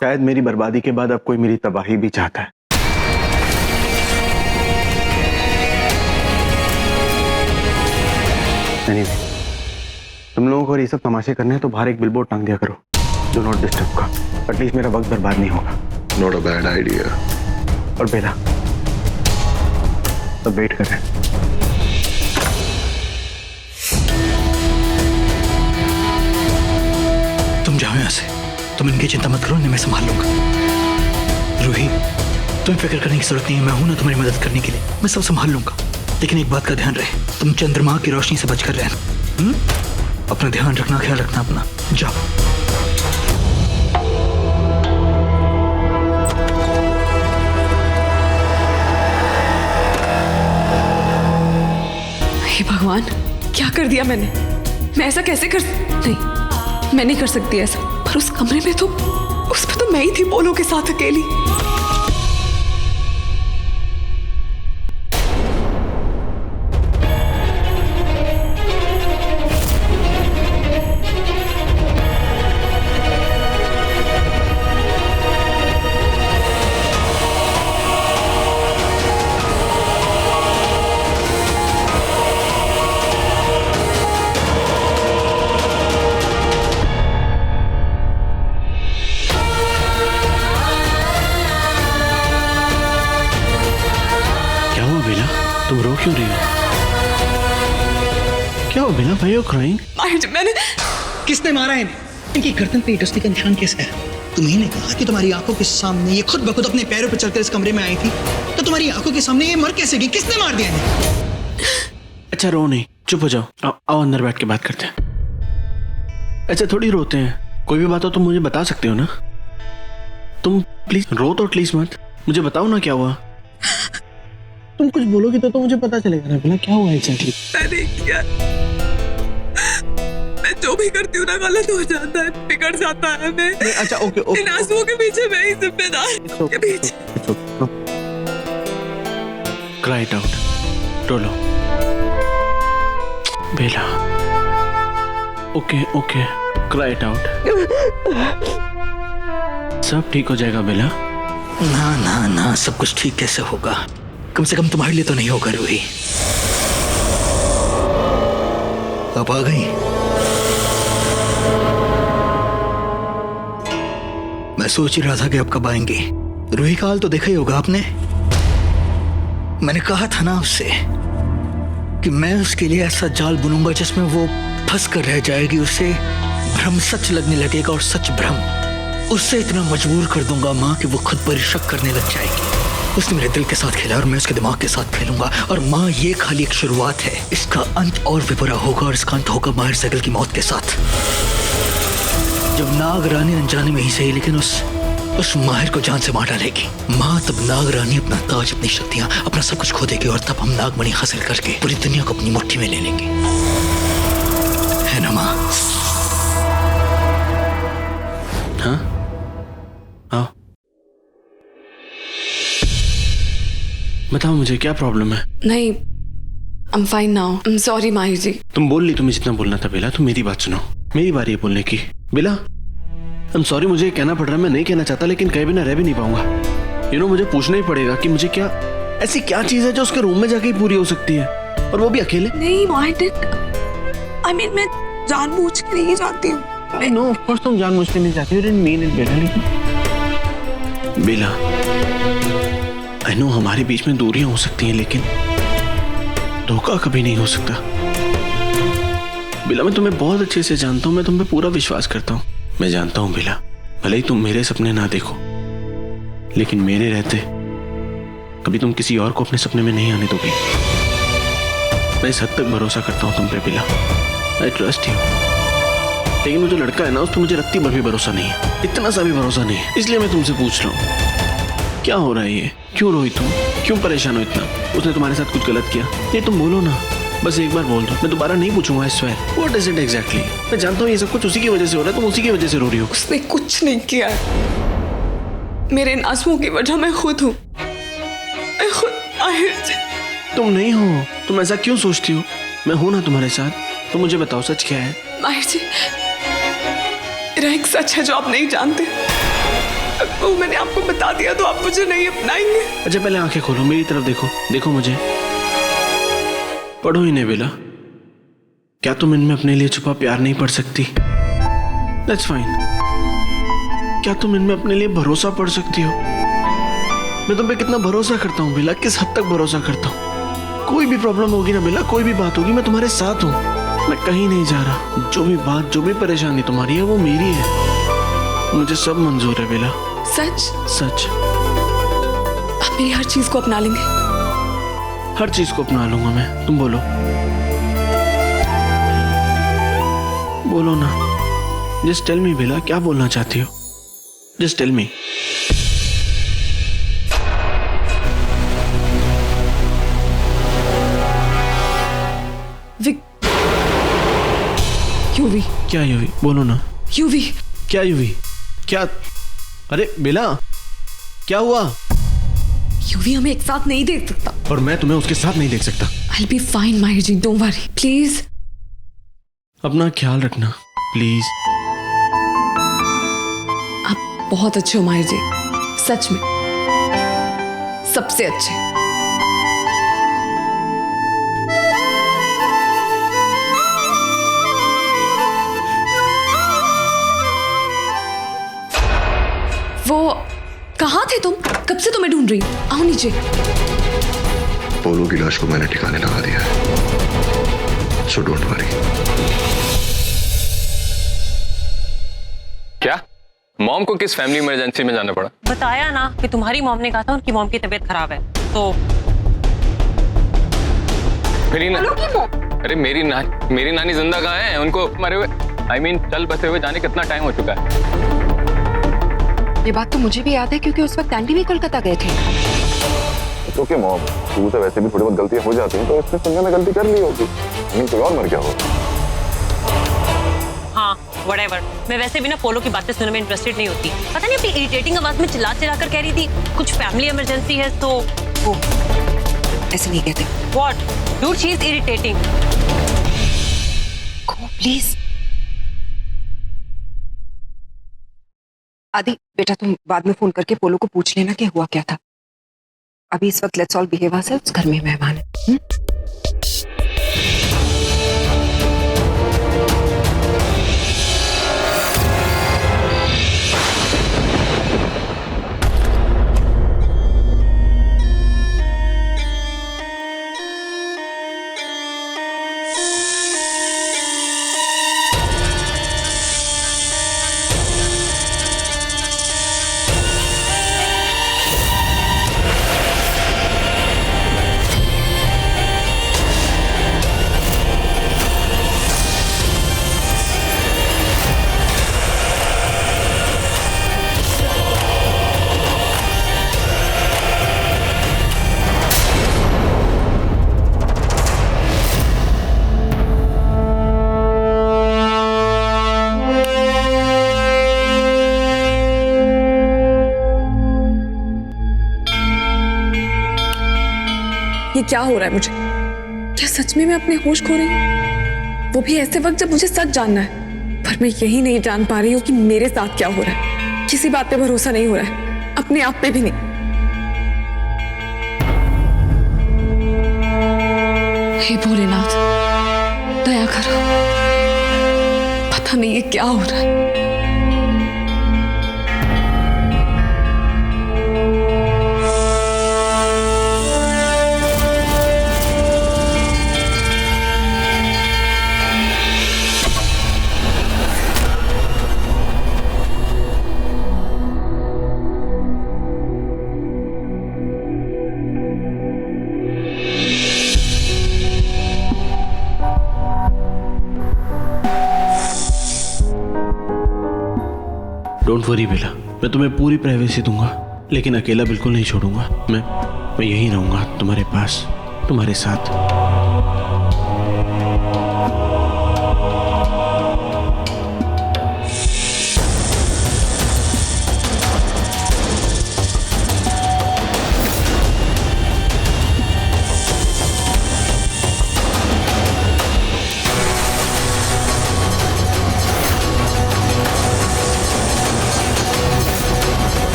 शायद मेरी बर्बादी के बाद अब कोई मेरी तबाही भी चाहता है। Anyway, तुम लोगों को ये सब तमाशे करने हैं तो बाहर एक बिलबोर्ड टांग दिया करो, डू नॉट डिस्टर्ब का। एटलीस्ट मेरा वक्त बर्बाद नहीं होगा। Not a bad idea. और बेला, तो वेट कर रहे हैं। तुम जाओ यहाँ से, तुम इनकी चिंता मत करो, इन्हें मैं संभाल लूंगा। रूही, तुम्हें फिक्र करने की जरूरत नहीं है, मैं हूं ना तुम्हारी मदद करने के लिए, मैं सब संभाल लूंगा। लेकिन एक बात का ध्यान रहे, तुम चंद्रमा की रोशनी से बचकर रहना। अपना ध्यान रखना, ख्याल रखना अपना। जाओ। हे भगवान, क्या कर दिया मैंने? मैं ऐसा कैसे कर नहीं, मैं नहीं कर सकती ऐसा। पर उस कमरे में तो, उसमें तो मैं ही थी बोलो के साथ अकेली। तुम रो क्यों रही हो? क्या हो बेला? भाई हो क्राइंग? मैंने किसने मारा है? इनकी गर्दन पे डस्टी का निशान कैसा है? तुम्ही ने कहा कि तुम्हारी आंखों के सामने ये खुद ब खुद अपने पैरों पर चलकर इस कमरे में आई थी, तो तुम्हारी आंखों के सामने ये मर कैसे गई? किसने मार दिया इन्हें? अच्छा रो नहीं, चुप हो जाओ। आओ अंदर बैठ के बात करते हैं। अच्छा थोड़ी रोते हैं, कोई भी बात हो तुम मुझे बता सकते हो ना। तुम प्लीज रो तो एटलीस्ट मत, मुझे बताओ ना क्या हुआ। तुम कुछ बोलोगी तो मुझे पता चलेगा ना बेला क्या हुआ एग्जैक्टली। मैंने किया, मैं जो भी करती हूँ ना गलत हो जाता है, बिगड़ जाता है। मैं अच्छा ओके इन आंसुओं के पीछे मैं ही जिम्मेदार के पीछे। क्राई इट आउट, रो लो Bella. Okay okay, cry it out, सब ठीक हो जाएगा बेला। ना ना ना, सब कुछ ठीक कैसे होगा? कम से कम तुम्हारे लिए तो नहीं होगा रूही। अब आ गई। मैं सोच ही रहा था कि अब कब आएंगी। रूही का हाल तो देखा ही होगा आपने। मैंने कहा था ना उससे कि मैं उसके लिए ऐसा जाल बुनूंगा जिसमें वो फंस कर रह जाएगी, उसे भ्रम सच लगने लगेगा और सच भ्रम। उससे इतना मजबूर कर दूंगा माँ कि वो खुद पर ही शक करने लग जाएगी। उसने मेरे दिल के साथ खेला और मैं उसके दिमाग के साथ खेलूंगा। और माँ, ये खाली एक शुरुआत है, इसका अंत और भी बुरा होगा, और इसका अंत होगा माहिर सैगल की मौत के साथ। जब नाग रानी अनजाने में ही सही लेकिन उस माहिर को जान से मार डालेगी माँ, तब नाग रानी अपना ताज, अपनी शक्तियां, अपना सब कुछ खो देगी, और तब हम नागमणि हासिल करके पूरी दुनिया को अपनी मुट्ठी में ले लेंगे, है ना माँ? हाँ आओ, बताओ मुझे क्या प्रॉब्लम है? नहीं, I am fine now. I am sorry माहिर जी। तुम बोल ली तुम्हें जितना बोलना था बेला। तुम मेरी बात सुनो, मेरी बारी है बोलने की। बेला आई एम सॉरी, मुझे कहना पड़ रहा है, मैं नहीं कहना चाहता लेकिन कहे बिना रह भी नहीं पाऊंगा। यू नो, मुझे पूछना ही पड़ेगा कि मुझे क्या ऐसी क्या चीज है जो उसके रूम में जाके ही पूरी हो सकती है, और वो भी अकेले। नहीं आई मीन मैं जानबूझ के नहीं जाती हूँ। नो ऑफ कोर्स तुम जानबूझ के नहीं जाती, यू डिडंट मीन इट बेला। लेकिन बेला आई नो हमारे बीच में दूरियां हो सकती हैं लेकिन धोखा कभी नहीं हो सकता। बेला मैं तुम्हें बहुत अच्छे से जानता हूँ, मैं तुम पे पूरा विश्वास करता हूँ। मैं जानता हूँ बेला, भले ही तुम मेरे सपने ना देखो लेकिन मेरे रहते कभी तुम किसी और को अपने सपने में नहीं आने दोगी। मैं इस हद तक भरोसा करता हूँ तुम पे बेला, आई ट्रस्ट यू। लेकिन वो जो लड़का है ना, उस पर मुझे रत्ती भर भी भरोसा नहीं है, इतना सा भी भरोसा नहीं है। इसलिए मैं तुमसे पूछ रहा हूँ क्या हो रहा है ये? क्यों रोई तुम? क्यों परेशान हो इतना? उसने तुम्हारे साथ कुछ गलत किया? ये तुम बोलो ना, बस एक बार बोल दो, मैं दोबारा नहीं पूछूंगा। I swear. What is it exactly? मैं जानता हूँ ये सब कुछ उसी की वजह से हो रहा है, तुम उसी की वजह से रो रही हो। उसने कुछ नहीं किया, मेरे इन आंसुओं की वजह मैं खुद हूँ। मैं खुद माहिर जी। तुम नहीं हो, तुम ऐसा क्यों सोचती हो? मैं हूं ना तुम्हारे साथ। तो मुझे बताओ सच क्या है? माहिर जी, मेरा एक सच है जो आप नहीं जानते। वो मैंने आपको बता दिया तो आप मुझे नहीं अपनाएंगे। अच्छा पहले आंखें खोलो, मेरी तरफ देखो, देखो मुझे, पढ़ो इन्हें बेला। क्या तुम इनमें अपने लिए छुपा प्यार नहीं पढ़ सकती? That's fine. क्या तुम इनमें अपने लिए भरोसा पढ़ सकती हो? मैं तुम पे कितना भरोसा करता हूँ बेला, किस हद तक भरोसा करता हूँ। कोई भी प्रॉब्लम होगी ना बेला, कोई भी बात होगी, मैं तुम्हारे साथ हूँ, मैं कहीं नहीं जा रहा। जो भी बात, जो भी परेशानी तुम्हारी है वो मेरी है, मुझे सब मंजूर है बेला। सच? सच। आप मेरी हर चीज को अपना लेंगे? हर चीज को अपना लूंगा मैं। तुम बोलो, बोलो ना। जस्ट टेल मी बेला, क्या बोलना चाहती हो? Just tell me. यूवी। क्या यूवी? बोलो ना। यूवी। क्या यूवी? क्या? अरे बेला, क्या हुआ? यूवी हमें एक साथ नहीं देख सकता। और मैं तुम्हें उसके साथ नहीं देख सकता। I'll be fine, माहिर जी, डोंट वरी, प्लीज। अपना ख्याल रखना प्लीज। आप बहुत अच्छे हो माहिर जी, सच में सबसे अच्छे। वो कहाँ थे तुम? कब से तुम्हें ढूंढ रही हूँ। आओ नीचे। पोलो की लाश को मैंने ठिकाने लगा दिया है, सो डोंट वरी। क्या? मॉम को किस फैमिली इमरजेंसी में जाना पड़ा? बताया ना कि तुम्हारी मॉम ने कहा था उनकी मॉम की तबीयत खराब है, तो अरे मेरी नानी जिंदा कहाँ है? उनको मरे हुए, I mean, चल बसे हुए जाने कितना टाइम हो चुका है। ये बात तो मुझे भी याद है क्योंकि उस वक्त आंटी भी कोलकाता गए थे। तो क्या मॉम, शुरू से वैसे भी थोड़ी बहुत गलतियां हो जाती हैं, तो इसने संज्ञा में गलती कर ली होगी, नहीं कोई और मर गया हो। हाँ व्हाटएवर। मैं वैसे भी ना पोलो की बातें सुनने में इंटरेस्टेड नहीं होती। पता नहीं अपनी इरिटेटिंग आवाज में चिल्ला चिल्ला कर कह रही थी कुछ फैमिली इमरजेंसी है, तो वो ऐसे नहीं कहते। What dude, she is irritating. Please आदि, बेटा तुम बाद में फोन करके पोलो को पूछ लेना कि हुआ क्या था। अभी इस वक्त लेट्स ऑल बिहेव आवरसेल्व्स, घर में मेहमान है। ये क्या हो रहा है मुझे? क्या सच में मैं अपने होश खो रही हूँ? वो भी ऐसे वक्त जब मुझे सच जानना है, पर मैं यही नहीं जान पा रही हूँ कि मेरे साथ क्या हो रहा है। किसी बात पे भरोसा नहीं हो रहा है, अपने आप पे भी नहीं। हे भोलेनाथ, दया करो, पता नहीं ये क्या हो रहा है। डोंट वरी बेला, मैं तुम्हें पूरी प्राइवेसी दूंगा, लेकिन अकेला बिल्कुल नहीं छोड़ूंगा। मैं यहीं रहूंगा, तुम्हारे पास, तुम्हारे साथ।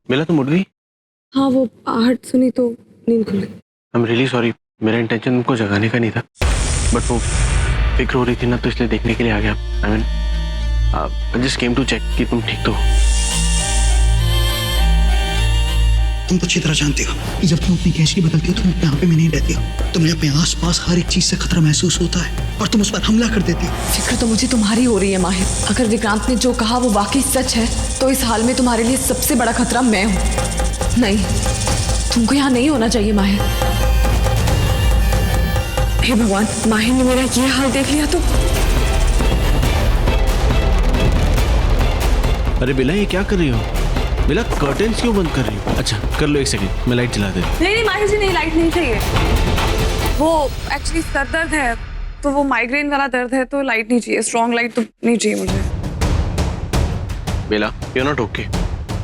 बेला तुम उठ गई? हाँ, वो आहट सुनी तो नींद खुल गई। आई एम रियली सॉरी, मेरा इंटेंशन तुमको जगाने का नहीं था, बट वो फिक्र हो रही थी ना, तो इसलिए देखने के लिए आ गया। I mean I just came to check कि तुम ठीक तो हो। तुम तो अच्छी तरह जानती हो कि जब तुम अपनी कैश की बदलती हो तो तुम अपने आप में नहीं रहती हो। तुम्हें अपने आसपास हर एक चीज से खतरा महसूस होता है और तुम उस पर हमला कर देती हो। फिक्र तो मुझे तुम्हारी हो रही है माहिर। अगर विक्रांत ने जो कहा वो वाकई सच है तो इस हाल में तुम्हारे लिए सबसे बड़ा खतरा मैं हूँ। नहीं, तुमको यहाँ नहीं होना चाहिए माहिर। हे भगवान, माहिर ने मेरा ये हाल देख लिया तो। अरे बेला, ये क्या कर रही हो? बेला, कर्टेन्स क्यों बंद कर रही हो? अच्छा कर लो, 1 सेकंड, मैं लाइट जला देता हूं। नहीं माहिर जी, नहीं, लाइट नहीं चाहिए। वो एक्चुअली सर दर्द है, तो वो माइग्रेन वाला दर्द है, तो लाइट नहीं चाहिए। स्ट्रॉन्ग लाइट तो नहीं चाहिए मुझे। बेला, यू नॉट ओके।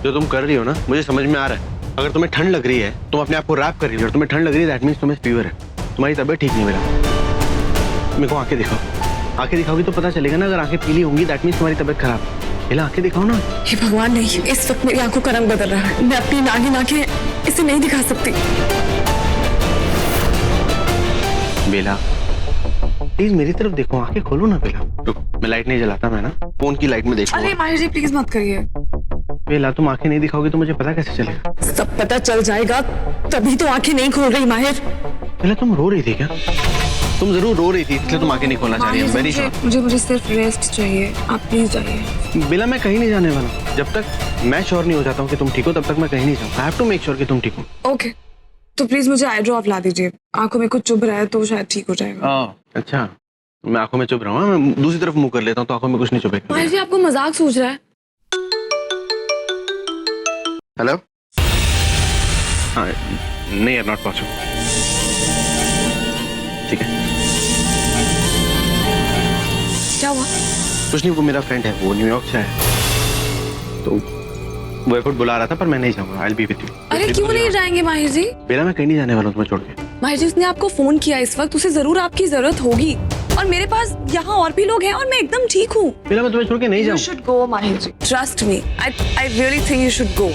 जो तुम कर रही हो ना, मुझे समझ में आ रहा है। अगर तुम्हें ठंड लग रही है, तुम अपने आप को रैप कर रही हो। और तुम्हें ठंड लग रही है, दैट मीन्स तुम्हें फीवर है। तुम्हारी तबीयत ठीक नहीं। बेला, मेरे को आंखें दिखाओ। आंखें दिखाओगी तो पता चलेगा ना। अगर आंखें पीली होंगी, दैट मीन्स तुम्हारी तबीयत खराब है। बेला, आंखें दिखाओ ना। हे भगवान, नहीं, इस वक्त मेरी आंखों का रंग बदल रहा है। मैं अपनी नागिन आंखें इसे नहीं दिखा सकती। बेला, प्लीज मेरी तरफ देखो, आंखें खोलो ना। बेला रुको, मैं लाइट नहीं जलाता, मैं ना फोन की लाइट में देखूंगा। अरे माहिर जी, प्लीज मत करिए। बेला, तुम आंखें नहीं दिखाओगे तो मुझे पता कैसे चलेगा? सब पता चल जाएगा, तभी तो आंखें नहीं खोल रही माहिर। बेला, तुम रो रही थी क्या? तुम जरूर रो रही थी, इसलिए तुम आंखें नहीं खोलना चाह रही हो। Very sure. मुझे सिर्फ रेस्ट चाहिए, आप प्लीज जाइए। बेला, मैं कहीं नहीं जाने वाला जब तक मैं श्योर नहीं हो जाता हूँ कि तुम ठीक हो। तब तक मैं कहीं नहीं जाऊँ। I have to make sure कि तुम ठीक हो। ओके, तो प्लीज मुझे आई ड्रॉप ला दीजिए। आंखों में कुछ चुभ रहा है तो शायद ठीक हो जाएगा। अच्छा, मैं आंखों में चुभ रहा हूँ। मैं दूसरी तरफ मुंह कर लेता हूँ तो आंखों में कुछ नहीं चुभेगा। माहिर जी, आपको मजाक सूझ रहा है? हेलो? हाँ, नहीं यार, नॉट पॉसिबल। ठीक है, क्या हुआ? कुछ नहीं, वो मेरा फ्रेंड है, वो न्यूयॉर्क से है, तो वो एयरपोर्ट बुला रहा था, पर मैं नहीं जाऊंगा। I will be with you. अरे क्यों नहीं जाएंगे माहिर जी? बेला, मैं कहीं नहीं जाने वाला हूँ तुम्हें छोड़ के। माहिर जी, उसने आपको फोन किया इस वक्त, उसे जरूर आपकी जरूरत होगी। और मेरे पास यहाँ और भी लोग हैं और मैं एकदम ठीक हूँ। बेला, मैं तुम्हें छोड़ के नहीं You जाऊँ। should go, माहिर जी। Trust me, I really think you should go.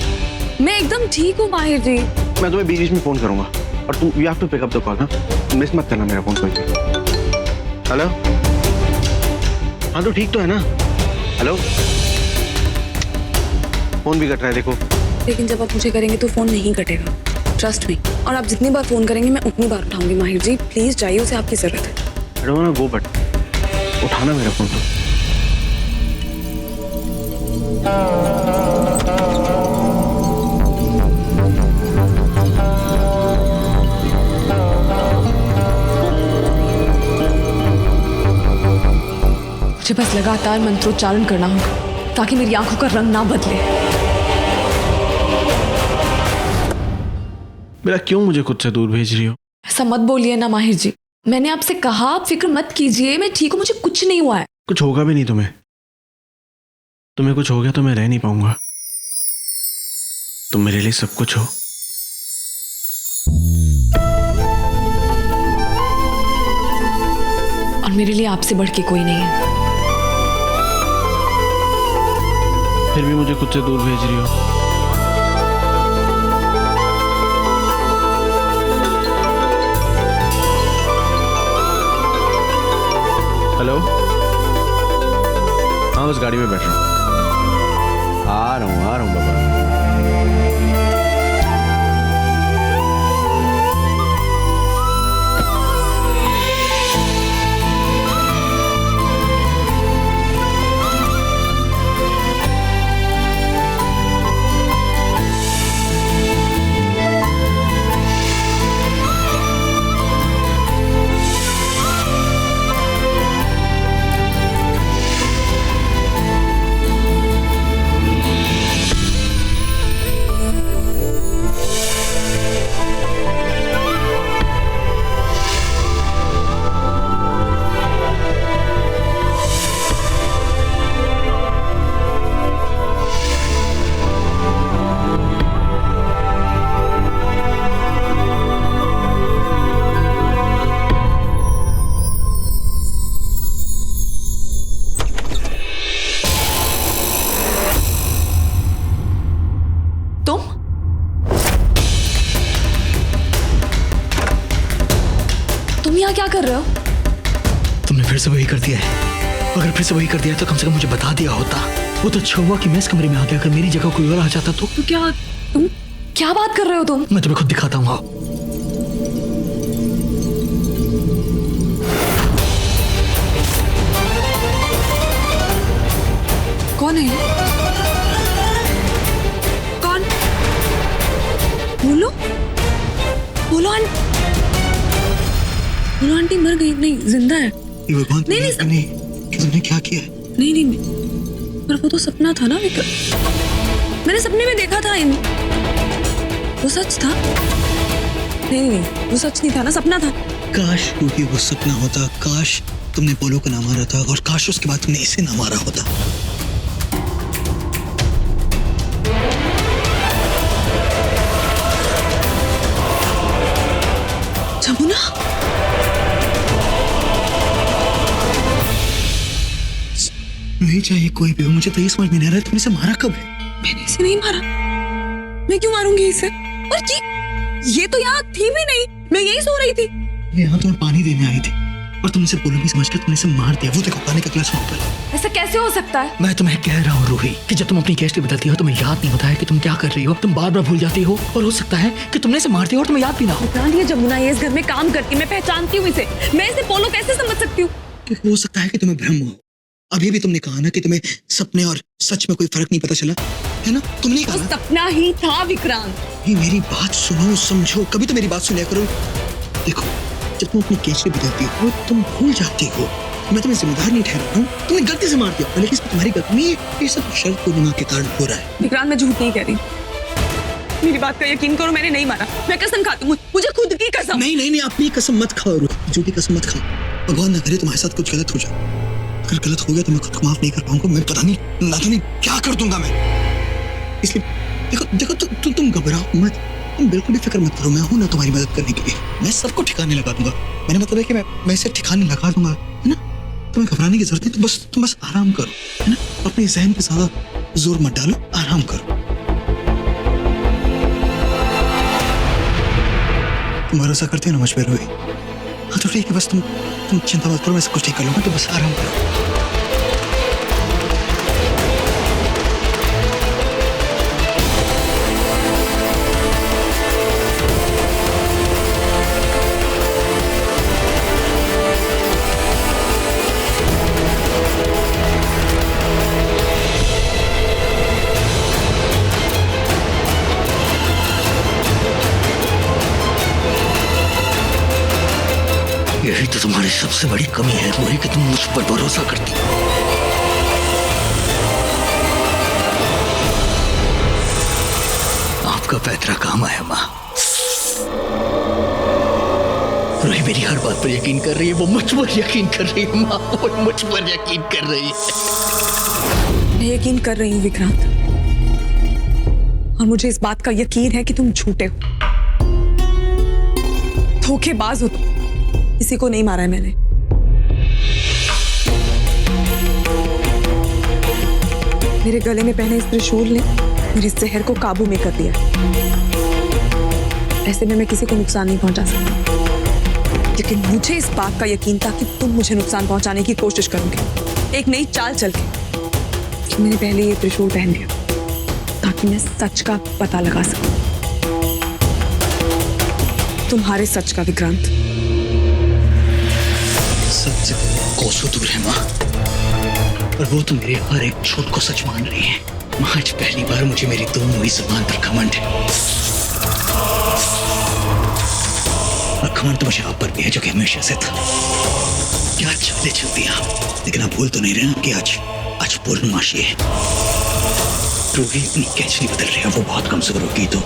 मैं एकदम ठीक हूँ माहिर जी। मैं तुम्हें बीच में फोन करूंगा और तुम you have to pick up the call. हाँ, मिस मत करना मेरा फोन कोई भी। हेलो? हाँ, तो ठीक तो है ना? हेलो? फोन भी कट रहा है, देखो। लेकिन जब आप मुझे करेंगे तो फोन नहीं कटेगा, ट्रस्ट मी। और आप जितनी बार फोन करेंगे मैं उतनी बार उठाऊंगी। माहिर जी, प्लीज जाइए, उसे आपकी जरूरत है। I don't want to go, but उठाना मेरा फोन तो। मुझे बस लगातार मंत्रोच्चारण करना होगा ताकि मेरी आंखों का रंग ना बदले। बेला, क्यों मुझे खुद से दूर भेज रही हो? ऐसा मत बोलिए ना माहिर जी। मैंने आपसे कहा आप फिक्र मत कीजिए, मैं ठीक हूँ, मुझे कुछ नहीं हुआ है। कुछ होगा भी नहीं तुम्हें। तुम्हें कुछ हो गया तो मैं रह नहीं पाऊंगा। तुम मेरे लिए सब कुछ हो। और मेरे लिए आपसे बढ़ के कोई नहीं है। फिर भी मुझे खुद से दूर भेज रही हो। हेलो? हाँ, बस गाड़ी में बैठ रहा हूँ। आ रहा हूँ बाबा। यहाँ क्या कर रहे हो? तुमने फिर से वही कर दिया है। अगर फिर से वही कर दिया तो कम से कम मुझे बता दिया होता। वो तो अच्छा हुआ कि मैं इस कमरे में आ गया। अगर मेरी जगह कोई और आ जाता तो तुम क्या बात कर रहे हो तुम? मैं तुम्हें खुद दिखाता हूँ। आओ। कौन है? कौन? बोलो बोलो बोलो आंटी मर गई? नहीं, जिंदा है। ये भगवान, नहीं, तुमने क्या किया है? नहीं पर वो तो सपना था ना विक्रम। मैंने सपने में देखा था वो सच था। नहीं वो सच नहीं था ना, सपना था। काश क्योंकि वो सपना होता। काश तुमने पोलो को ना मारा था और काश उसके बाद तुमने इसे ना मारा होता। जमुना, नहीं चाहिए कोई भी हो, मुझे तो ये समझ में नहीं आ रहा है तुमने इसे मारा कब है? मैंने इसे नहीं मारा। मैं क्यों मारूंगी इसे? और ये तो यहाँ थी भी नहीं, मैं यही सो रही थी। मैं यहाँ तुम्हें पानी देने आई थी और तुमने इसे पोलो भी समझकर तुमने इसे मार दिया। वो देखो पानी का गिलास वहाँ पर। ऐसा कैसे हो सकता है? मैं तुम्हें कह रहा हूँ रूही कि जब तुम अपनी केस बदलती हो तुम्हें याद नहीं होता है कि तुम क्या कर रही हो। तुम बार बार भूल जाती हो और हो सकता है कि तुमने इसे मार दिया और तुम्हें याद भी ना हो। ये जमुना ये इस घर में काम करती, मैं पहचानती हूँ इसे। मैं इसे पोलो कैसे समझ सकती हूँ? हो सकता है कि तुम्हें भ्रम हो। अभी भी तुमने कहा ना कि तुम्हें सपने और सच में कोई फर्क नहीं पता चला, है ना? तुमने कहा सपना ही था विक्रांत। ये मेरी बात सुनो, समझो, कभी तो मेरी बात सुना करो। देखो, जब तुम अपनी केचली बदलती हो तुम भूल जाती हो। मैं तुम्हें जिम्मेदार नहीं ठहरा रहा हूँ, तुमने गलती से मार दिया, लेकिन इसमें तुम्हारी गलती नहीं है। ये सब शर्त पूर्णिमा के कारण हो रहा है। विक्रांत, मैं झूठ नहीं कह रही, मेरी बात का यकीन करो, मैंने नहीं मारा। मैं कसम खाती हूँ, मुझे खुद की कसम। नहीं, अपनी कसम मत खाओ, झूठी कसम मत खाओ। भगवान ना करे तुम्हारे साथ कुछ गलत हो जाए। अगर गलत हो गया तो मैं खुद को माफ नहीं कर पाऊंगा। मैं पता नहीं क्या कर दूंगा मैं। इसलिए देखो तुम घबराओ मत, तुम बिल्कुल भी फिक्र मत करो। मैं हूं ना तुम्हारी मदद करने के लिए। मैं सबको ठिकाने लगा दूंगा। मैंने मतलब है कि मैं इसे ठिकाने लगा दूंगा, है ना? तुम्हें घबराने की जरूरत नहीं। तुम बस आराम करो, है ना? अपने जहन पे ज्यादा जोर मत डालो, आराम करो। तुम भरोसा करते हो ना मुझ पर रोही? हाँ तो ठीक है, बस तुम चिंता मत करो, मैं सब कुछ ठीक कर लूंगा। तो बस आराम करो। यही तो तुम्हारी सबसे बड़ी कमी है रोही, कि तुम मुझ पर भरोसा करती हो। आपका पैतरा काम आया माँ। रोही मेरी हर बात पर यकीन कर रही है, वो मुझ पर यकीन कर रही है माँ, वो मुझ पर यकीन कर रही है। मैं यकीन कर रही हूँ विक्रांत, और मुझे इस बात का यकीन है कि तुम झूठे हो, धोखेबाज हो तुम। किसी को नहीं मारा है मैंने। मेरे गले में पहने इस त्रिशूल ने मेरे जहर को काबू में कर दिया। ऐसे में मैं किसी को नुकसान नहीं पहुंचा सकती, लेकिन मुझे इस बात का यकीन था कि तुम मुझे नुकसान पहुंचाने की कोशिश करोगे, एक नई चाल चल के। तो मैंने पहले ये त्रिशूल पहन लिया ताकि मैं सच का पता लगा सकूं, तुम्हारे सच का विक्रांत। सच कोसों दूर है माँ, और वो तो मेरे हर एक झूठ को सच मान रही है। माँ, आज पहली बार मुझे मेरी दोनों ही जुबान पर घमंड है, और घमंड तो मुझे आप पर भी है, जो कि हमेशा से था। क्या चाले चलती हैं आप, लेकिन आप भूल तो नहीं रहे ना कि आज पूर्णमासी है। रोही अपनी कैचली बदल रही है, वो बहुत कमजोर होगी तो,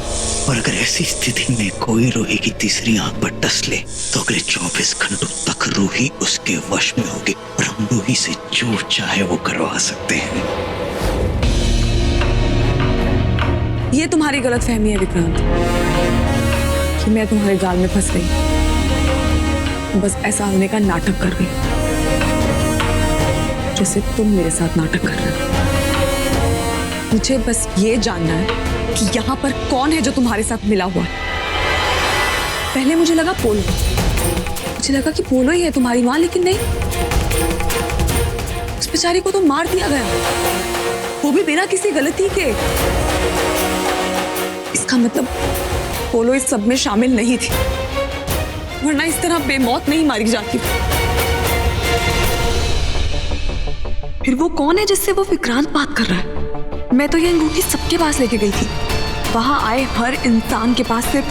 और अगर ऐसी स्थिति में कोई रोही की तीसरी आंख पर टस ले तो अगले 24 घंटों तक रोही उसके वश में होगी, और हम रोही से जो चाहे वो करवा सकते हैं। ये तुम्हारी गलतफहमी है विक्रांत, कि मैं तुम्हारे जाल में फंस गई, बस ऐसा होने का नाटक कर रही, जैसे तुम मेरे साथ नाटक कर रहे हो। मुझे बस ये जानना है कि यहाँ पर कौन है जो तुम्हारे साथ मिला हुआ है। पहले मुझे लगा पोलो, मुझे लगा कि पोलो ही है तुम्हारी माँ, लेकिन नहीं, उस बेचारी को तो मार दिया गया, वो भी बिना किसी गलती के। इसका मतलब पोलो इस सब में शामिल नहीं थी, वरना इस तरह बेमौत नहीं मारी जाती। फिर वो कौन है जिससे वो विक्रांत बात कर रहा है? मैं तो ये अंगूठी सबके पास लेके गई थी, वहां आए हर इंसान के पास से,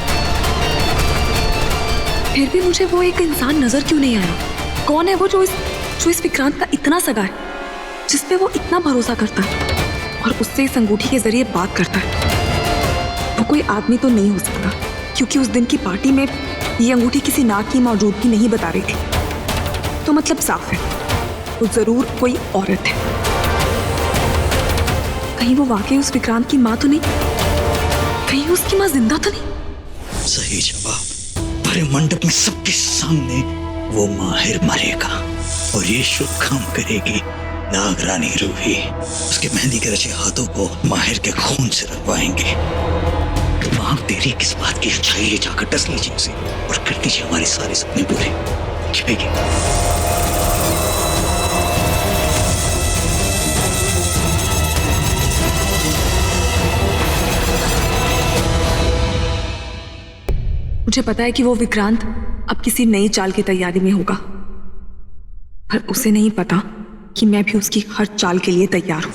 फिर भी मुझे वो एक इंसान नजर क्यों नहीं आया? कौन है वो जो इस विक्रांत का इतना सगा है, जिस पे वो इतना भरोसा करता है और उससे इस अंगूठी के जरिए बात करता है? वो कोई आदमी तो नहीं हो सकता, क्योंकि उस दिन की पार्टी में ये अंगूठी किसी नाग की मौजूदगी नहीं बता रही थी। तो मतलब साफ है, वो जरूर कोई औरत है। कहीं वो वाकई उस विक्रांत की माँ तो नहीं? कहीं उसकी माँ जिंदा तो नहीं? सही जवाब। भरे मंडप में सबके सामने वो माहिर मरेगा और ये शुभ काम करेगी नागरानी रूही। उसके मेहंदी के रचे हाथों को माहिर के खून से रंगवाएंगे। दिमाग तेरी किस बात की अच्छाई है, जाकर डस लीजिए उसे और कर दीजिए हमारे सारे सपने पूरे। छिपेगी। मुझे पता है कि वो विक्रांत अब किसी नई चाल की तैयारी में होगा, पर उसे नहीं पता कि मैं भी उसकी हर चाल के लिए तैयार हूं।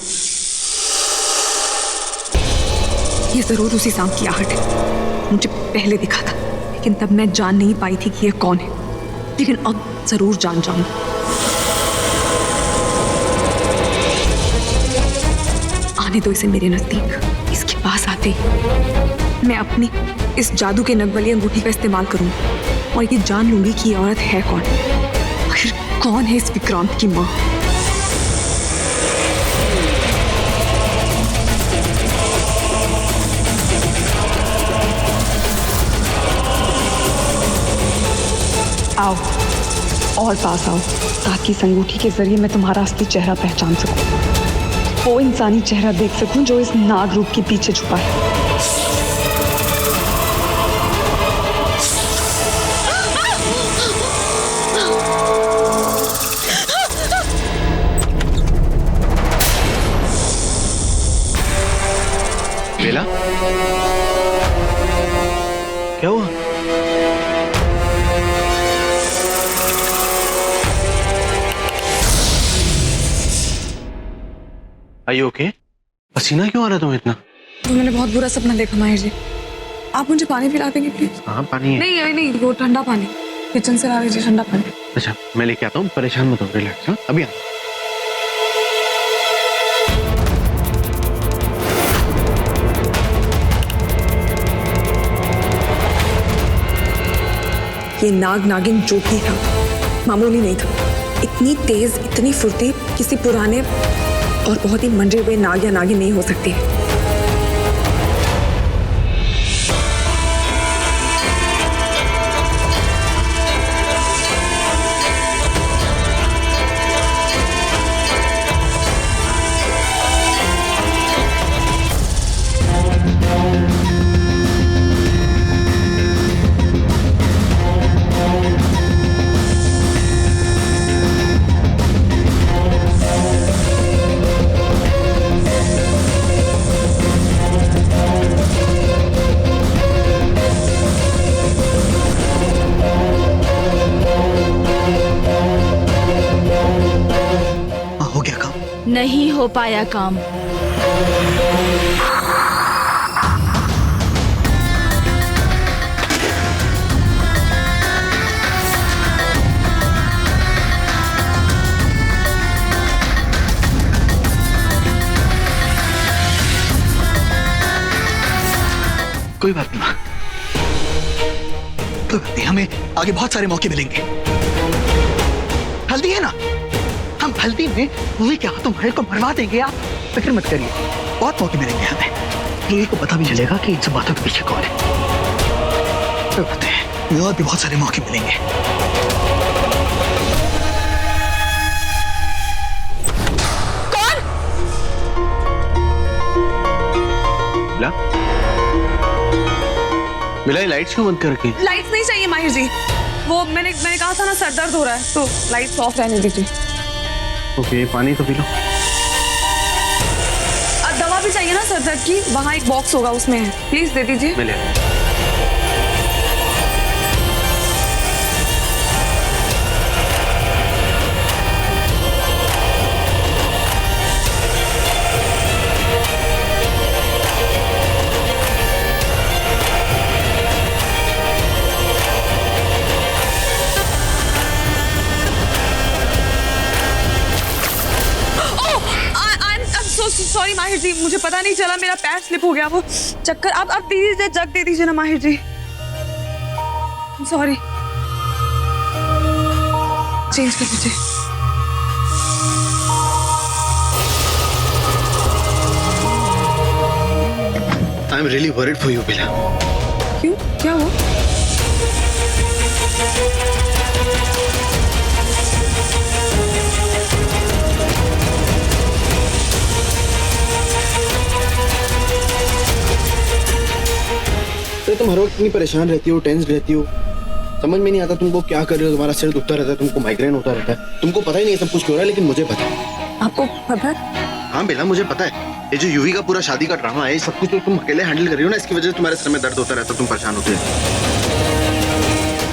ये जरूर उसी सांप की आहट है, मुझे पहले दिखा था, लेकिन तब मैं जान नहीं पाई थी कि ये कौन है, लेकिन अब जरूर जान जाऊंगी। आने दो इसे मेरे नजदीक। इसके पास आते ही मैं अपनी इस जादू के नग वाली अंगूठी का इस्तेमाल करूंगी और ये जान लूंगी कि ये औरत है कौन, आखिर कौन है इस विक्रांत की माँ। आओ और पास आओ, ताकि इस अंगूठी के जरिए मैं तुम्हारा असली चेहरा पहचान सकूं, वो इंसानी चेहरा देख सकूं जो इस नाग रूप के पीछे छुपा है। बेला, क्या हुआ? Are you okay? पसीना क्यों आ रहा है तुम्हें इतना? तो मैंने बहुत बुरा सपना देखा माहिर जी, आप मुझे पानी पिला देंगे प्लीज? हाँ पानी है। नहीं नहीं, वो ठंडा पानी, किचन से ला लीजिए ठंडा पानी। अच्छा मैं लेके आता हूँ, परेशान मत हो, रिलैक्स। हाँ अभी आ। ये नाग नागिन जो भी था मामूली नहीं था, इतनी तेज इतनी फुर्ती किसी पुराने और बहुत ही मंजे हुए नाग या नागिन नहीं हो सकती। नहीं हो पाया काम। कोई बात नहीं, कोई बात नहीं, हमें आगे बहुत सारे मौके मिलेंगे। हल्दी है ना, हम हल्दी में रूही के हाथों माहिर को मरवा देंगे। आप फिक्र मत करिए, बहुत मौके मिलेंगे हमें। रूही को पता भी चलेगा कि इन सब बातों के पीछे कौन है। कोई बात नहीं, और भी बहुत सारे मौके मिलेंगे। कौन? मिला लाइट्स क्यों बंद करके? लाइट्स नहीं चाहिए माहिर जी, वो मैंने कहा था ना सर दर्द हो रहा है, तो लाइट्स ऑफ रहने दीजिए। ओके, पानी तो पी लो। दवा भी चाहिए ना सर दर्द की, वहाँ एक बॉक्स होगा उसमें है, प्लीज दे दीजिए। मैं ले आता हूँ। सॉरी माहिर जी, मुझे पता नहीं चला, मेरा पैर स्लिप हो गया, वो चक्कर। आप दे दीजिए, जग दे दीजिए ना माहिर जी। सॉरी, चेंज कर दीजिए। I am really worried for you Bela. क्यों, क्या हुआ? तो तुम हर वक्त इतनी परेशान रहती हो, टेंस रहती हो, समझ में नहीं आता तुमको क्या कर रहे हो। तुम्हारा सिर दुखता रहता है, तुमको माइग्रेन होता रहता है, तुमको पता ही नहीं है सब कुछ क्यों हो रहा है, लेकिन मुझे पता है। आपको पता है? हाँ बेला, मुझे पता है। ये जो यूवी का पूरा शादी का ड्रामा है, ये सब कुछ तो तुम अकेले हैंडल कर रही हो ना, इसकी वजह से तुम्हारे सर में दर्द होता रहता है, तुम परेशान होते हो।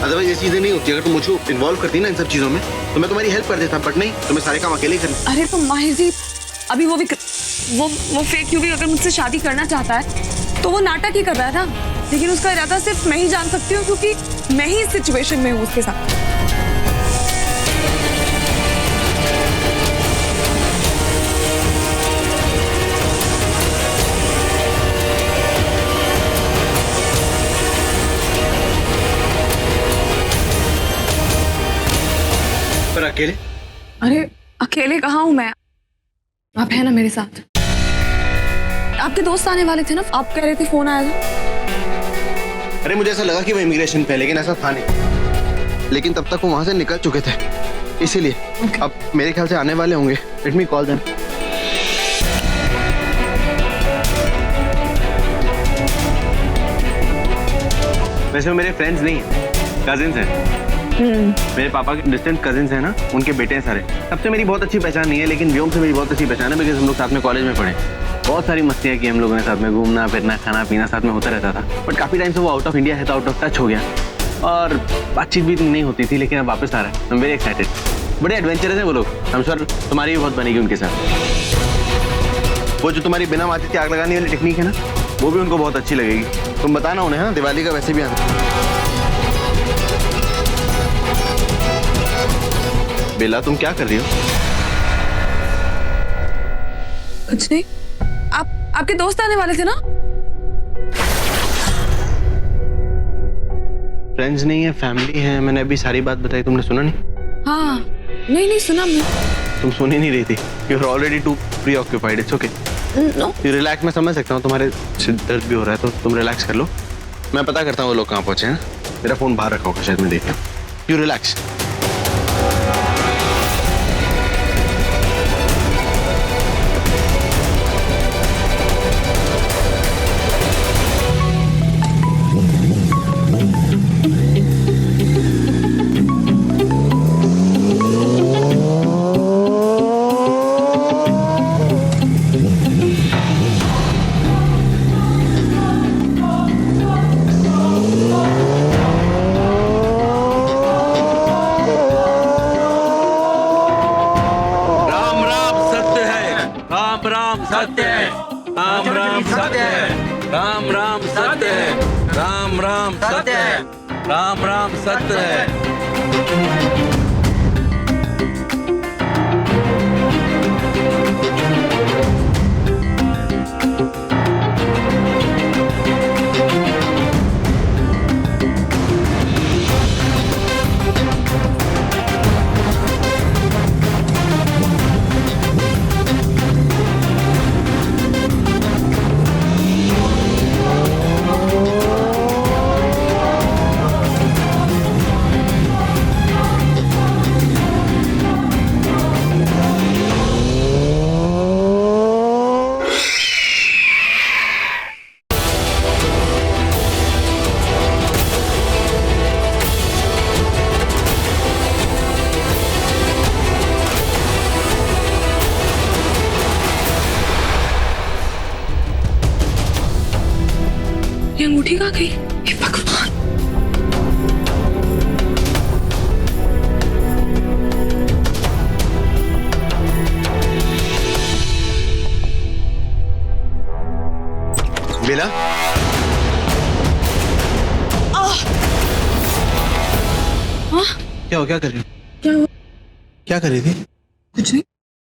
अदरवाइज ये चीजें नहीं होती। अगर तुम मुझको इन्वॉल्व करती ना इन सब चीजों में, तो मैं तुम्हारी हेल्प कर देता, बट नहीं, तुम्हें सारे काम अकेले ही करने। अरे तो माहिर जी, अभी वो फेक यूवी अगर मुझसे शादी करना चाहता है तो वो नाटक ही कर रहा है ना, लेकिन उसका इरादा सिर्फ मैं ही जान सकती हूँ, क्योंकि मैं ही इस सिचुएशन में हूँ उसके साथ। पर अकेले? अरे अकेले कहाँ हूँ मैं, आप है ना मेरे साथ। आपके दोस्त आने वाले थे ना, आप कह रहे थे फोन आया था। अरे मुझे ऐसा लगा कि वो इमिग्रेशन पे, लेकिन ऐसा था नहीं। लेकिन तब तक वो वहां से निकल चुके थे, इसीलिए अब मेरे ख्याल से आने वाले होंगे। Let me call them. वैसे वो मेरे फ्रेंड्स नहीं है, कजिन्स हैं। मेरे पापा के डिस्टेंट कजिन्स हैं ना, उनके बेटे हैं सारे। सबसे मेरी बहुत अच्छी पहचान नहीं है, लेकिन व्योम से मेरी बहुत अच्छी पहचान है, बिकॉज हम लोग साथ में कॉलेज में पढ़े। बहुत सारी मस्तियाँ की हम लोगों ने साथ में, घूमना फिरना खाना पीना साथ में होता रहता था। बट काफ़ी टाइम से वो आउट ऑफ इंडिया है, तो आउट ऑफ टच हो गया और बातचीत भी नहीं होती थी, लेकिन अब वापस आ रहा है। I am very excited. बड़े एडवेंचरस हैं वो लोग। आई एम श्योर तुम्हारी भी बहुत बनेगी उनके साथ। वो जो तुम्हारी बिना माची की आग लगाने वाली टेक्निक है ना, वो भी उनको बहुत अच्छी लगेगी। तुम बताना उन्हें। हाँ, दिवाली का वैसे भी आना। बेला, तुम क्या कर रही हो? कुछ नहीं। आपके दोस्त आने वाले थे ना? फ्रेंड्स नहीं है, फैमिली है। मैंने अभी सारी बात बताई, तुमने सुना नहीं? हाँ, नहीं सुना मैं। तुम सुन ही नहीं रही थी। You are already too preoccupied. It's okay. No. You relax. मैं समझ सकता हूँ, तुम्हारे सिर दर्द भी हो रहा है, तो तुम रिलैक्स कर लो। मैं पता करता हूँ वो लोग कहाँ पहुंचे हैं। मेरा फोन बाहर रखा होगा शायद, मैं देखता हूँ। You relax. सत्य है, राम राम सत्य है, राम राम सत्य है, राम राम सत्य है, राम राम सत्य है। क्या हो, क्या कर रही हो? क्या हुआ? क्या कर रही थी? कुछ नहीं।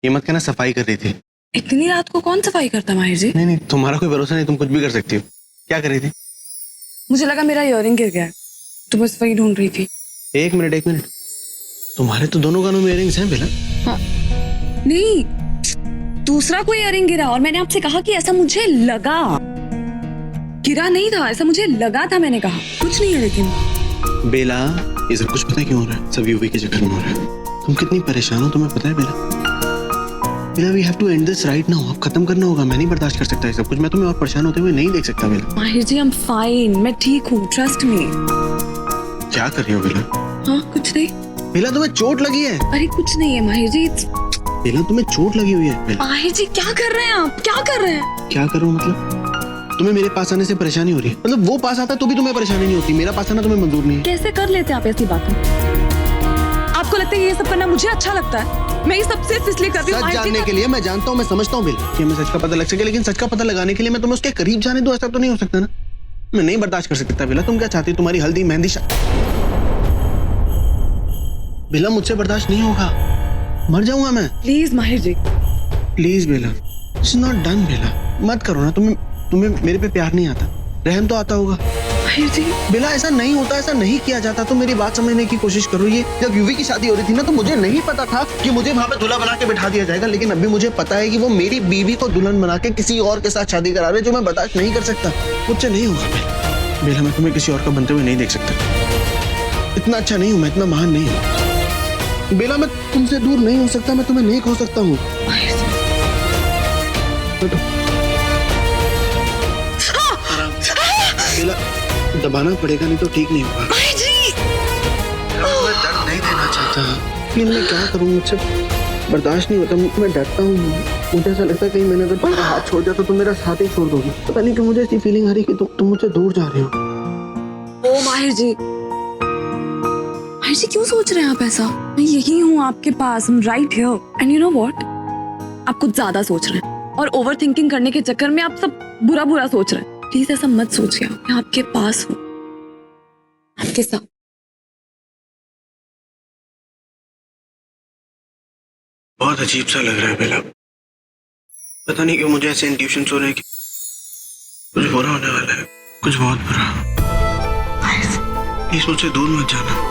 ये मत कहना सफाई कर रही थी। इतनी रात को कौन सफाई करता माहिर जी? नहीं, तुम्हारा कोई भरोसा नहीं, तुम कुछ भी कर सकती हो। क्या कर रही थी? मुझे लगा मेरा इयररिंग गिर गया है, तो बस वही ढूंढ रही थी। एक मिनट, तुम्हारे तो दोनों कानों में इयररिंग्स हैं बेला। हाँ। नहीं, दूसरा कोई इयररिंग गिरा और मैंने आपसे कहा कि ऐसा मुझे लगा। गिरा नहीं था, ऐसा मुझे लगा था, मैंने कहा कुछ नहीं है। लेकिन बेला, ये सब कुछ पता है क्यों हो रहा है? सब यूवी के चक्कर में हो रहा है। तुम कितनी परेशान हो तुम्हें पता है Bela? We have to end this right now. अब खत्म करना होगा। मैं नहीं बर्दाश्त कर सकता ये सब कुछ। मैं तुम्हें और परेशान होते हुए नहीं देख सकता बेला। माहिर जी, आई एम फाइन, मैं ठीक हूँ, ट्रस्ट मी। क्या कर रही हो बेला? हाँ, कुछ नहीं। बेला, तुम्हें चोट लगी है? अरे कुछ नहीं है माहिर जी। बेला, तुम्हें चोट लगी हुई है। बेला, माहिर जी क्या कर रहे हैं आप? क्या कर रहे हैं? क्या करूं मतलब? तुम्हें मेरे पास आने से परेशानी हो रही है? मतलब वो पास आता तो भी तुम्हें परेशानी नहीं होती, मेरा पास आना तुम्हें मंजूर नहीं है? कैसे कर लेते हैं आप ऐसी बातें? आपको लगता है ये सब करना मुझे अच्छा लगता है? मैं ये सब सिर्फ इसलिए करती हूँ सच जानने के लिए। मैं जानता हूँ, मैं समझता हूँ बेला कि हमें सच का पता लग सके, लेकिन सच का पता लगाने के लिए मैं तुम्हें उसके करीब जाने दूं, ऐसा तो नहीं हो सकता ना। मैं नहीं बर्दाश्त कर सकता बेला। तुम क्या चाहती हो? तुम्हारी हल्दी मेहंदी बेला, मुझसे बर्दाश्त नहीं होगा, मर जाऊंगा मैं। Please Mahir ji, please Bela, it's not done Bela. मत करो ना। तुम्हें मेरे पे प्यार नहीं आता, रहम तो आता होगा। माहिर जी बेला, ऐसा नहीं होता, ऐसा नहीं किया जाता। तो मेरी बात समझने की कोशिश करो। ये जब यूवी की शादी हो रही थी ना, तो मुझे नहीं पता था कि मुझे वहां पे दूल्हा बना के बिठा दिया जाएगा, लेकिन अभी मुझे पता है कि वो मेरी बीवी को दुल्हन बना के किसी और के साथ शादी करा रहे, जो मैं बर्दाश्त नहीं कर सकता। मुझसे नहीं होगा बेला। बेला, मैं तुम्हें किसी और का बनते हुए नहीं देख सकता। इतना अच्छा नहीं हूं मैं, इतना महान नहीं हूं बेला। मैं तुमसे दूर नहीं हो सकता, मैं तुम्हें नहीं खो सकता हूँ। बेला, दबाना पड़ेगा, नहीं तो ठीक नहीं होगा। मैं दर्द नहीं देना चाहता, लेकिन मैं क्या करूँ? मुझसे बर्दाश्त नहीं होता, मैं डरता हूँ। मुझे ऐसा लगता है कहीं मैंने अगर तुम्हारा हाथ छोड़ दिया तो तुम मेरा साथ ही छोड़ दोगी। पता नहीं क्यों मुझे ऐसी फीलिंग आ रही है कि तुम मुझसे दूर जा रहे हो। ओ माहिर जी क्यों सोच रहे हैं आप ऐसा? मैं यही हूँ आपके पास, I'm right here. And you know what? आप कुछ ज्यादा सोच रहे हैं और ओवर थिंकिंग करने के चक्कर में आप सब बुरा सोच रहे हैं। प्लीज ऐसा मत सोचिए, मैं आपके पास हूँ, आपके साथ। बहुत अजीब सा लग रहा है बेला। पता नहीं क्यों मुझे ऐसे इंट्यूशंस हो रहे हैं कि कुछ बुरा होने वाला है, कुछ बहुत बुरा। प्लीज मुझसे दूर मत जाना।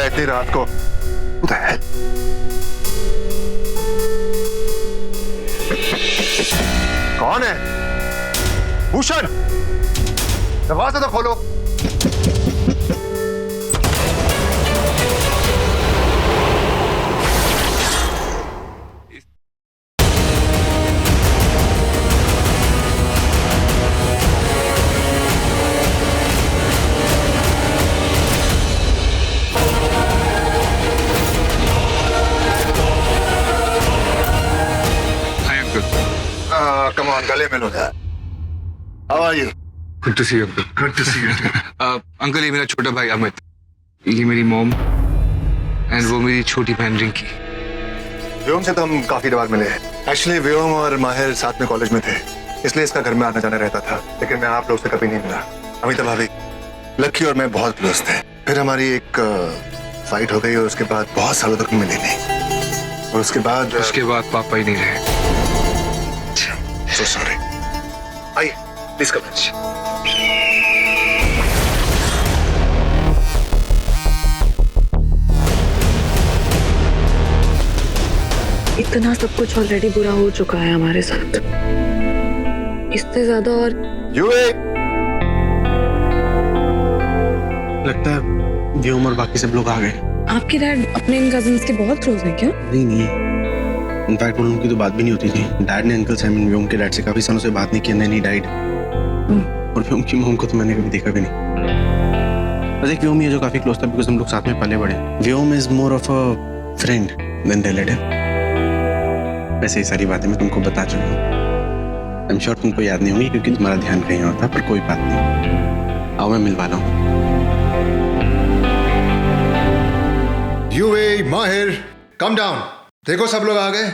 इतनी रात को? Who the hell? कौन है? भूषण, दरवाजा तो खोलो। ऑन गले मिलो यार। How are you? Good to see you uncle. Good to see you. Uncle ये मेरा छोटा भाई अमित, ये मेरी मॉम एंड वो मेरी छोटी बहन रिंकी। व्योम से तो हम काफी बार मिले हैं। एक्चुअली व्योम और माहिर साथ में कॉलेज में थे, इसलिए इसका घर में आना जाना रहता था, लेकिन मैं आप लोग से कभी नहीं मिला। अमिता भाभी, लक्की और मैं बहुत क्लोज थे, फिर हमारी एक फाइट हो गई और उसके बाद बहुत सालों तक मिले नहीं, और उसके बाद पापा ही नहीं रहे। So sorry. आइए प्लीज कम। इतना सब कुछ ऑलरेडी बुरा हो चुका है हमारे साथ, इससे ज्यादा और लगता है व्योम और बाकी सब लोग आ गए। आपके डैड अपने इन कजिन्स के बहुत क्लोज हैं क्या? नहीं, इनफैक्ट उनकी तो बात भी नहीं होती थी। डैड ने अंकल साइमन व्योम के डैड से काफी सालों से बात नहीं की, नहीं डाइड। और व्योम की मॉम को तो मैंने कभी देखा भी नहीं। बस एक व्योम ही है जो काफी क्लोज था, बिकॉज हम लोग साथ में पले बड़े। Vyom is more of a friend than relative. वैसे ही सारी बातें मैं तुमको बता चुका हूँ। आई एम श्योर तुमको याद नहीं होगी क्योंकि तुम्हारा ध्यान कहीं और था, पर कोई बात नहीं। आओ मैं मिलवा रहा हूँ। युवे, माहिर, कम डाउन। देखो सब लोग आ गए।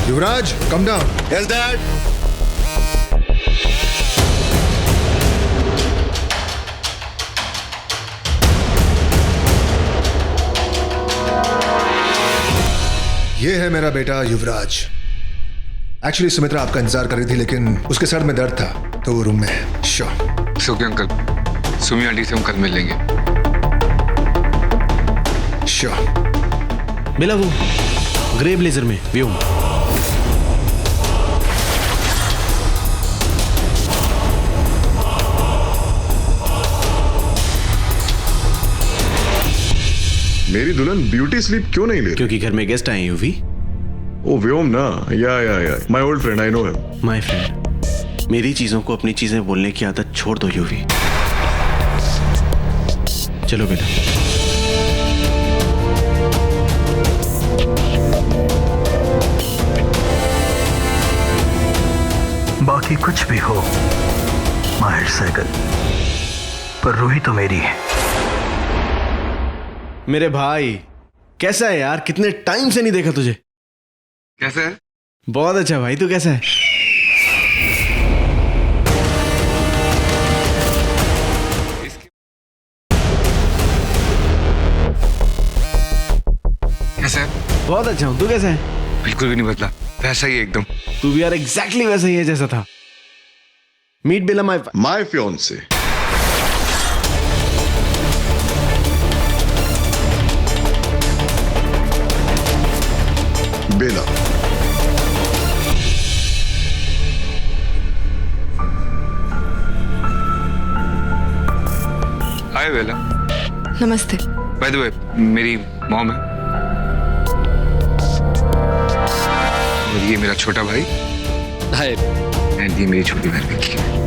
युवराज, कम डाउन। Yes dad. ये है मेरा बेटा युवराज। एक्चुअली सुमित्रा आपका इंतजार कर रही थी, लेकिन उसके सर में दर्द था तो वो रूम में है। Sure. Okay uncle, Sumi aunty से हम कल मिल लेंगे। श्योर। बेला, वो ग्रे ब्लेजर में व्योम। मेरी दुल्हन ब्यूटी स्लीप क्यों नहीं ले रही? क्योंकि घर में गेस्ट आए हैं यूवी। ओ व्योम ना, या my old friend, I know him. My friend, मेरी चीजों को अपनी चीजें बोलने की आदत छोड़ दो यूवी। चलो बेटा। बाकी कुछ भी हो माहिर साइकिल, पर रूही तो मेरी है। मेरे भाई, कैसा है यार? कितने टाइम से नहीं देखा तुझे। कैसा है? बहुत अच्छा भाई, तू कैसा है? कैसा है? बहुत अच्छा हूँ, तू कैसा है? बिल्कुल भी नहीं बदला, वैसा ही एकदम। तू भी यार एग्जैक्टली वैसा ही है जैसा था। Meet Bela my fiance. Bela. Hi Bela. नमस्ते। बाय द वे, मेरी मॉम है और ये मेरा छोटा भाई। हाय। एंड ये मेरी छोटी बहन रिंकी।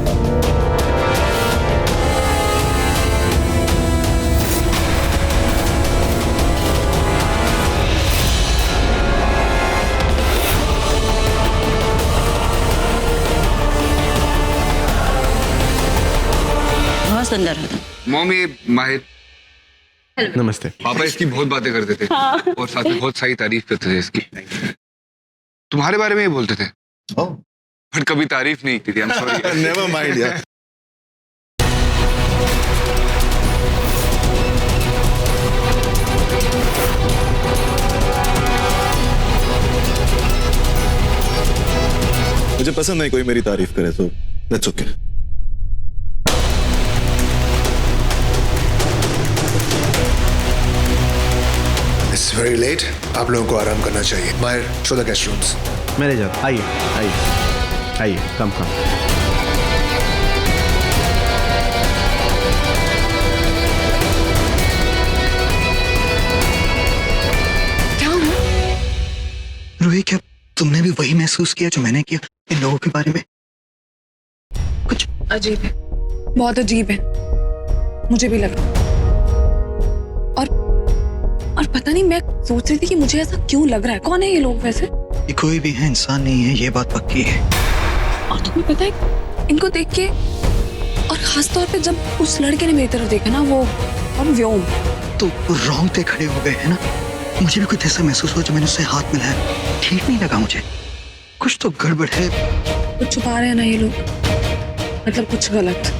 सुंदर है। मॉम, ये माहिर। नमस्ते। पापा इसकी बहुत बातें करते थे और साथ में बहुत सारी तारीफ करते थे इसकी। तुम्हारे बारे में ही बोलते थे, बट कभी तारीफ नहीं की थी। I am sorry. Never mind यार। मुझे पसंद नहीं कोई मेरी तारीफ करे, तो that's okay. It's very late, आप लोगों को आराम करना चाहिए। माहिर, शो द गेस्ट रूम्स। मेरे जाओ। आइए आइए आइए, कम कम। क्या हुआ? रूही, क्या तुमने भी वही महसूस किया जो मैंने किया इन लोगों के बारे में? कुछ अजीब है, बहुत अजीब है, मुझे भी लगा। और पता नहीं, मैं सोच रही थी कि मुझे ऐसा क्यों लग रहा है। कौन है ये लोग वैसे? ये कोई भी है, इंसान नहीं है, ये बात पक्की है। और तुम्हें पता है, इनको देख के, और खासतौर पे जब उस लड़के ने मेरी तरफ देखा ना, वो और व्योम, तो रोंगटे खड़े हो गए है ना। मुझे भी कुछ ऐसा महसूस हुआ जब मैंने उससे हाथ मिलाया। ठीक नहीं लगा मुझे, कुछ तो गड़बड़ है। कुछ छुपा रहे हैं ना ये लोग, मतलब कुछ गलत।